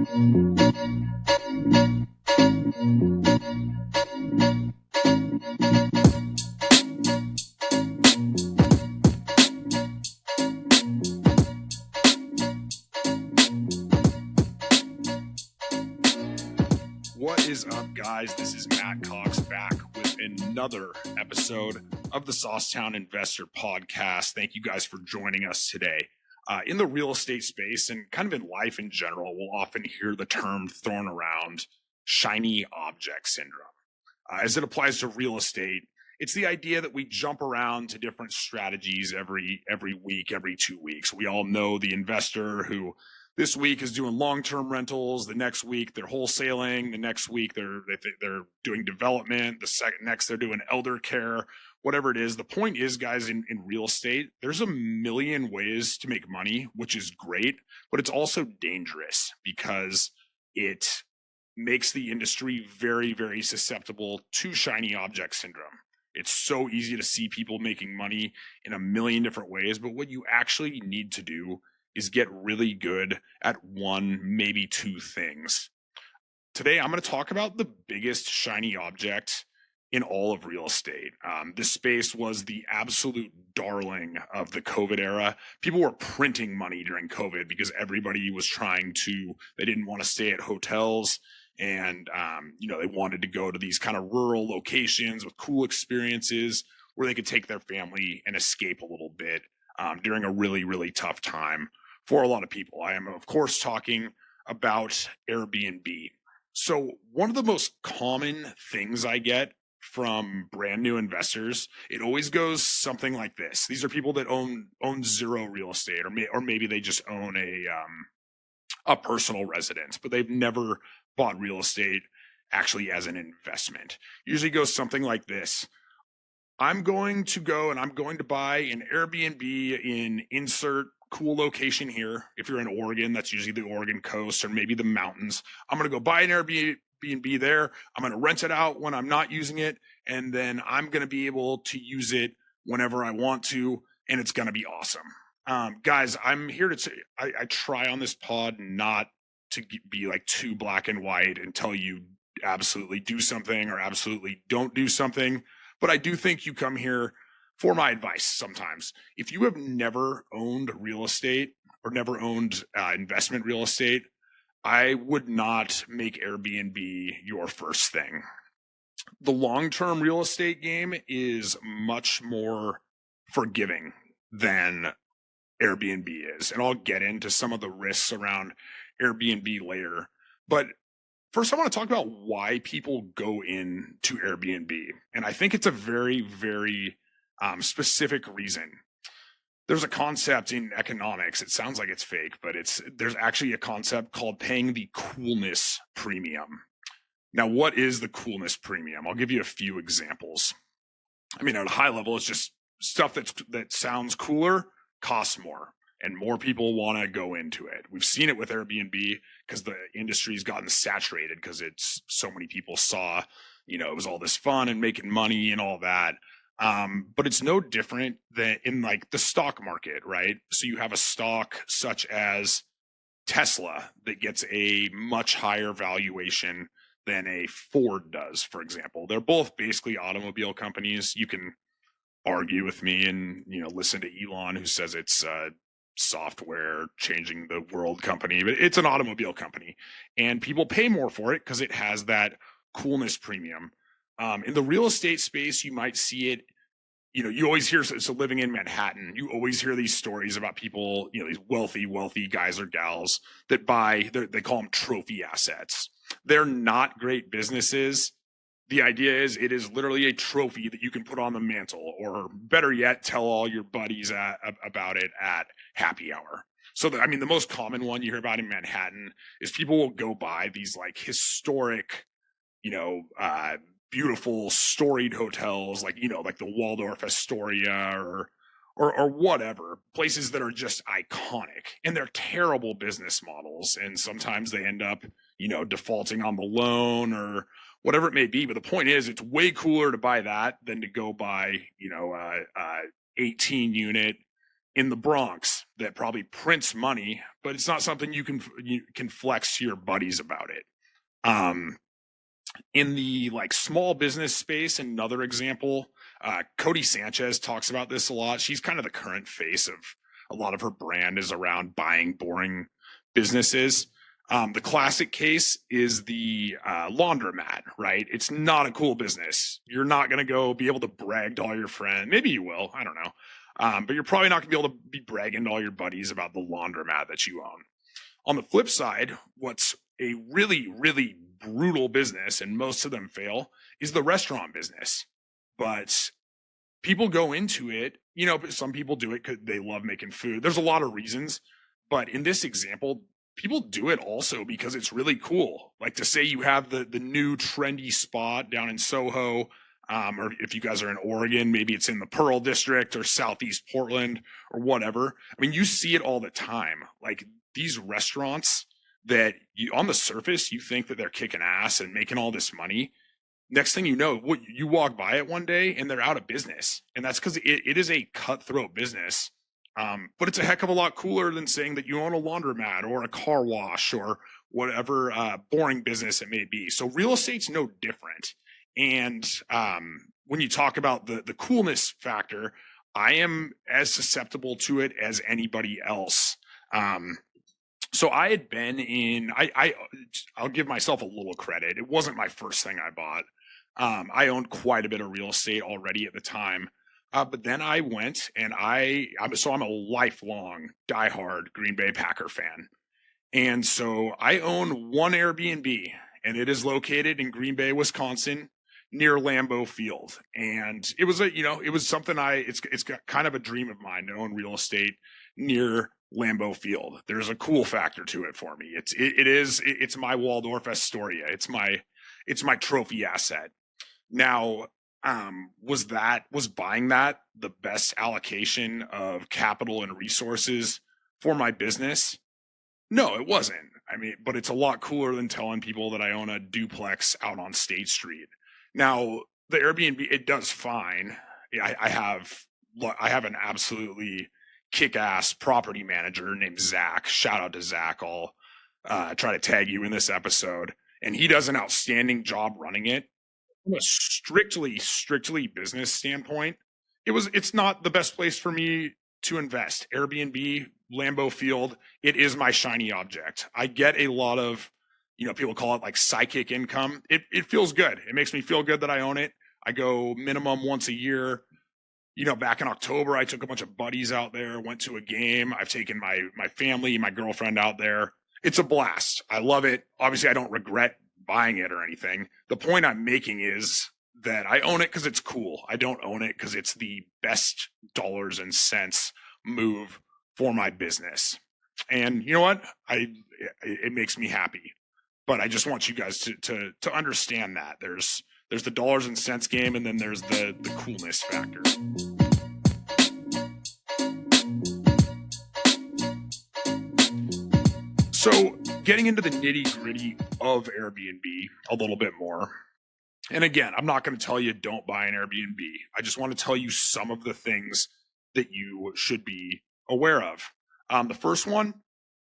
What is up, guys? This is Matt Cox back with another episode of the Saucetown Investor podcast. Thank you guys for joining us today. In the real estate space and kind of in life in general, we'll often hear the term thrown around, shiny object syndrome. As it applies to real estate, it's the idea that we jump around to different strategies every week, every 2 weeks. We all know the investor who this week is doing long-term rentals. The next week they're wholesaling. The next week they're doing development. Next they're doing elder care, whatever it is. The point is, guys, in real estate, there's a million ways to make money, which is great, but it's also dangerous because it makes the industry very, very susceptible to shiny object syndrome. It's so easy to see people making money in a million different ways, but what you actually need to do is get really good at one, maybe two things. Today, I'm going to talk about the biggest shiny object in all of real estate. This space was the absolute darling of the COVID era. People were printing money during COVID because everybody was they didn't want to stay at hotels. And, they wanted to go to these kind of rural locations with cool experiences where they could take their family and escape a little bit during a really, really tough time for a lot of people. I am, of course, talking about Airbnb. So one of the most common things I get from brand new investors, it always goes something like this. These are people that own zero real estate, or maybe they just own a personal residence, but they've never bought real estate actually as an investment. Usually goes something like this. I'm going to go and I'm going to buy an Airbnb in insert cool location here. If you're in Oregon, that's usually the Oregon coast or maybe the mountains. I'm going to go buy an Airbnb there. I'm going to rent it out when I'm not using it. And then I'm going to be able to use it whenever I want to. And it's going to be awesome. Guys, I'm here to I try on this pod not to be like too black and white and tell you absolutely do something or absolutely don't do something. But I do think you come here for my advice sometimes. If you have never owned real estate or never owned investment real estate, I would not make Airbnb your first thing. The long-term real estate game is much more forgiving than Airbnb is. And I'll get into some of the risks around Airbnb later. But first, I want to talk about why people go into Airbnb. And I think it's a very, very specific reason. There's a concept in economics. It sounds like it's fake, but there's actually a concept called paying the coolness premium. Now, what is the coolness premium? I'll give you a few examples. I mean, at a high level, it's just stuff that sounds cooler, costs more, and more people want to go into it. We've seen it with Airbnb because the industry's gotten saturated because it's so many people saw, it was all this fun and making money and all that. But it's no different than in like the stock market, right? So you have a stock such as Tesla that gets a much higher valuation than a Ford does, for example. They're both basically automobile companies. You can argue with me and, listen to Elon, who says it's software changing the world company, but it's an automobile company and people pay more for it because it has that coolness premium. In the real estate space, you might see it, you always hear, so living in Manhattan, you always hear these stories about people, these wealthy guys or gals that they call them trophy assets. They're not great businesses. The idea is it is literally a trophy that you can put on the mantle, or better yet, tell all your buddies about it at happy hour. So, the most common one you hear about in Manhattan is people will go buy these like historic, beautiful storied hotels, like the Waldorf Astoria or whatever, places that are just iconic, and they're terrible business models. And sometimes they end up, defaulting on the loan or whatever it may be. But the point is, it's way cooler to buy that than to go buy, 18 unit in the Bronx. that probably prints money, but it's not something you can flex to your buddies about it. In the like small business space, another example, Cody Sanchez talks about this a lot. She's kind of the current face of a lot of her brand is around buying boring businesses. The classic case is the laundromat, right? It's not a cool business. You're not going to go be able to brag to all your friends. Maybe you will. I don't know. But you're probably not going to be able to be bragging to all your buddies about the laundromat that you own. On the flip side, what's a really, really brutal business, and most of them fail, is the restaurant business. But people go into it, you know, some people do it because they love making food. There's a lot of reasons. But in this example, people do it also because it's really cool. Like to say you have the new trendy spot down in Soho, or if you guys are in Oregon, maybe it's in the Pearl District or Southeast Portland or whatever. I mean, you see it all the time. Like these restaurants that you, on the surface, you think that they're kicking ass and making all this money. Next thing you know, you walk by it one day and they're out of business. And that's because it is a cutthroat business. But it's a heck of a lot cooler than saying that you own a laundromat or a car wash or whatever boring business it may be. So real estate's no different. And when you talk about the coolness factor, I am as susceptible to it as anybody else. So I had been in, I'll give myself a little credit. It wasn't my first thing I bought. I owned quite a bit of real estate already at the time. But then I went and I'm a lifelong diehard Green Bay Packer fan. And so I own one Airbnb, and it is located in Green Bay, Wisconsin, near Lambeau Field. And it was it was something it's got kind of a dream of mine to own real estate near Lambeau Field. There's a cool factor to it for me. It's my Waldorf Astoria. It's my trophy asset. Now, was buying that the best allocation of capital and resources for my business? No, it wasn't. I mean, but it's a lot cooler than telling people that I own a duplex out on State Street. Now, the Airbnb, it does fine. I have an absolutely kick-ass property manager named Zach. Shout out to Zach. I'll try to tag you in this episode. And he does an outstanding job running it. From a strictly business standpoint, it's not the best place for me to invest. Airbnb, Lambeau Field, it is my shiny object. I get a lot of, people call it like psychic income. It feels good. It makes me feel good that I own it. I go minimum once a year. Back in October, I took a bunch of buddies out there, went to a game. I've taken my family, my girlfriend out there. It's a blast. I love it. Obviously, I don't regret buying it or anything. The point I'm making is that I own it because it's cool. I don't own it because it's the best dollars and cents move for my business. And you know what? It makes me happy. But I just want you guys to understand that there's the dollars and cents game, and then there's the coolness factor. So getting into the nitty-gritty of Airbnb a little bit more. And again, I'm not going to tell you don't buy an Airbnb. I just want to tell you some of the things that you should be aware of. The first one,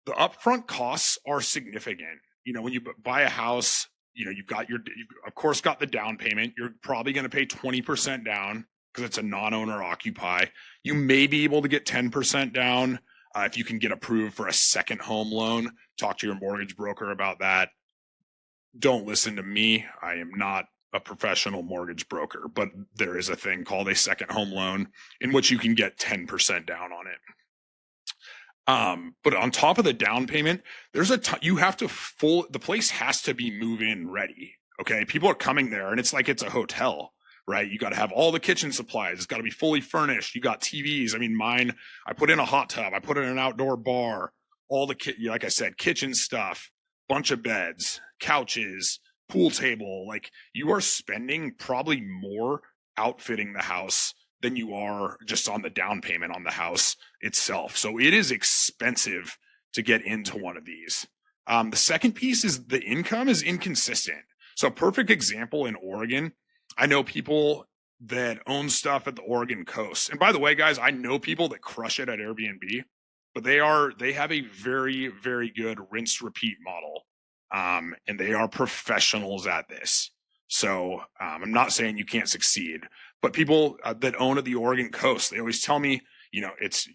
the upfront costs are significant. When you buy a house, you've of course got the down payment. You're probably going to pay 20% down because it's a non-owner occupy. You may be able to get 10% down if you can get approved for a second home loan. Talk to your mortgage broker about that. Don't listen to me. I am not a professional mortgage broker, but there is a thing called a second home loan in which you can get 10% down on it. But on top of the down payment, the place has to be move-in ready. Okay. People are coming there and it's like, it's a hotel, right? You got to have all the kitchen supplies. It's got to be fully furnished. You got TVs. I mean, mine, I put in a hot tub. I put in an outdoor bar, all the like I said, kitchen stuff, bunch of beds, couches, pool table. Like you are spending probably more outfitting the house than you are just on the down payment on the house itself. So it is expensive to get into one of these. The second piece is the income is inconsistent. So a perfect example in Oregon, I know people that own stuff at the Oregon coast. And by the way, guys, I know people that crush it at Airbnb, but they have a very, very good rinse repeat model. And they are professionals at this. So I'm not saying you can't succeed, but people that own the Oregon coast, they always tell me, it's,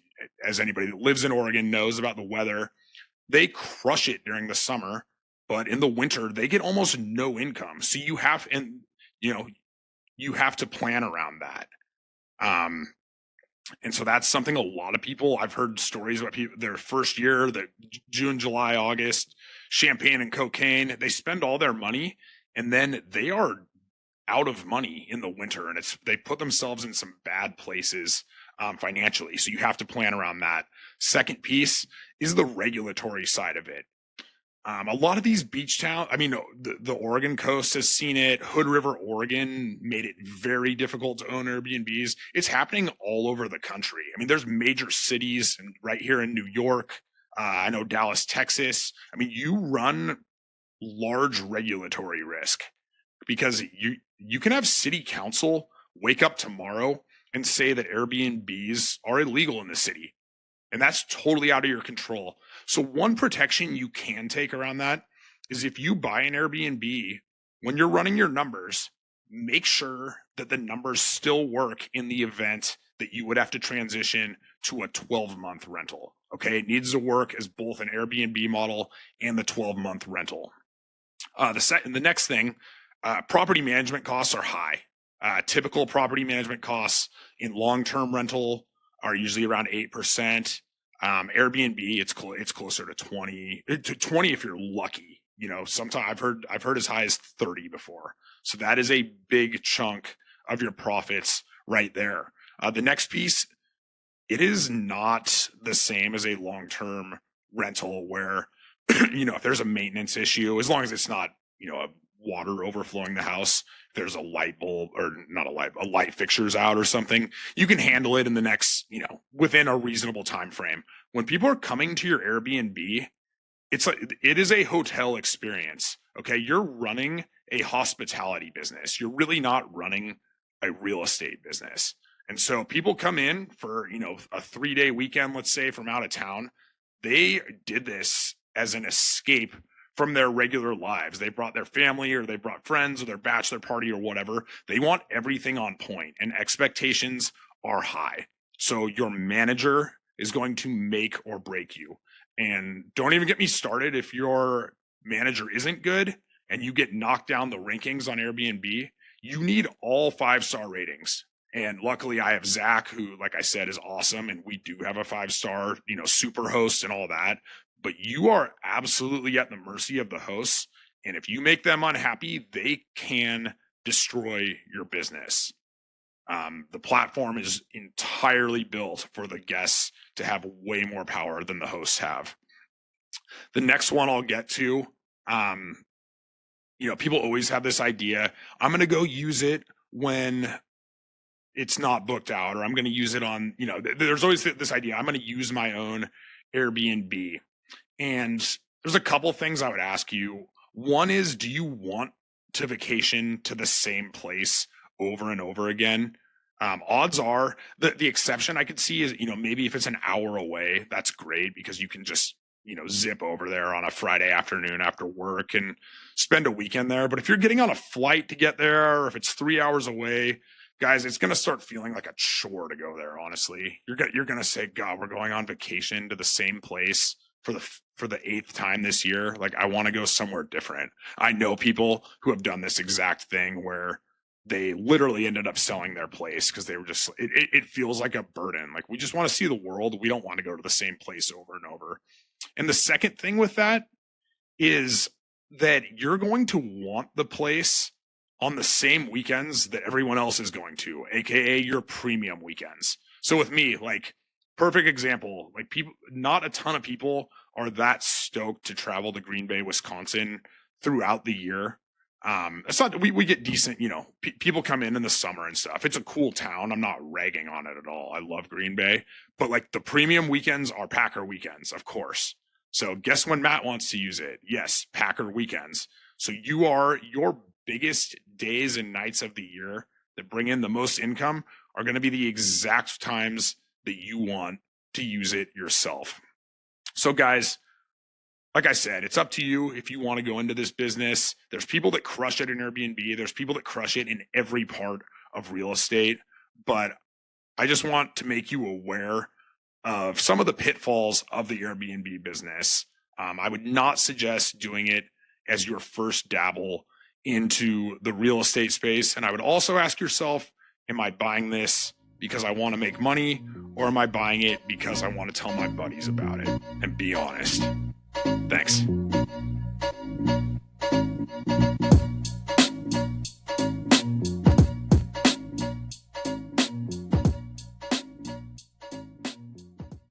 as anybody that lives in Oregon knows about the weather, they crush it during the summer, but in the winter they get almost no income. So you have to plan around that. And so that's something a lot of people, I've heard stories about people, their first year, the June, July, August, champagne and cocaine, they spend all their money and then they are out of money in the winter, and they put themselves in some bad places financially. So you have to plan around that. Second piece is the regulatory side of it. A lot of these beach towns, the Oregon coast has seen it. Hood River, Oregon made it very difficult to own Airbnbs. It's happening all over the country. There's major cities right here in New York. I know Dallas, Texas. You run large regulatory risk because you can have city council wake up tomorrow and say that Airbnbs are illegal in the city. And that's totally out of your control. So one protection you can take around that is if you buy an Airbnb, when you're running your numbers, make sure that the numbers still work in the event that you would have to transition to a 12-month rental. Okay, it needs to work as both an Airbnb model and the 12-month rental. The next thing, property management costs are high. Typical property management costs in long-term rental are usually around 8%. Airbnb, it's closer to 20 if you're lucky. Sometimes I've heard as high as 30 before. So that is a big chunk of your profits right there. The next piece, it is not the same as a long-term rental where, if there's a maintenance issue, as long as it's not, a water overflowing the house, if there's a light bulb or not a light fixture's out or something, you can handle it in the next, within a reasonable time frame. When people are coming to your Airbnb, it is a hotel experience. Okay. You're running a hospitality business. You're really not running a real estate business. And so people come in for, a 3-day weekend, let's say, from out of town. They did this as an escape from their regular lives. They brought their family or they brought friends or their bachelor party or whatever. They want everything on point and expectations are high. So your manager is going to make or break you. And don't even get me started if your manager isn't good and you get knocked down the rankings on Airbnb. You need all 5-star ratings. And luckily I have Zach, who, like I said, is awesome. And we do have a 5-star, super host and all that. But you are absolutely at the mercy of the hosts. And if you make them unhappy, they can destroy your business. The platform is entirely built for the guests to have way more power than the hosts have. The next one I'll get to, people always have this idea, I'm going to go use it when it's not booked out, or I'm going to use it on, there's always this idea, I'm going to use my own Airbnb. And there's a couple things I would ask you. One is, do you want to vacation to the same place over and over again? Odds are the exception I could see is, maybe if it's an hour away, that's great because you can just, zip over there on a Friday afternoon after work and spend a weekend there. But if you're getting on a flight to get there, or if it's 3 hours away, guys, it's going to start feeling like a chore to go there. Honestly, you're going to say, God, we're going on vacation to the same place for the 8th time this year. Like, I want to go somewhere different. I know people who have done this exact thing where they literally ended up selling their place because they were just, it feels like a burden. Like, we just want to see the world. We don't want to go to the same place over and over. And the second thing with that is that you're going to want the place on the same weekends that everyone else is going to, AKA your premium weekends. So with me, like, perfect example, like, people, not a ton of people are that stoked to travel to Green Bay, Wisconsin throughout the year. It's not, we get decent, people come in the summer and stuff. It's a cool town. I'm not ragging on it at all. I love Green Bay, but like, the premium weekends are Packer weekends, of course. So guess when Matt wants to use it? Yes, Packer weekends. So your biggest days and nights of the year that bring in the most income are going to be the exact times that you want to use it yourself. So guys, like I said, it's up to you if you want to go into this business. There's people that crush it in Airbnb. There's people that crush it in every part of real estate. But I just want to make you aware of some of the pitfalls of the Airbnb business. I would not suggest doing it as your first dabble into the real estate space. And I would also ask yourself, am I buying this because I want to make money, or am I buying it because I want to tell my buddies about it? And be honest. Thanks.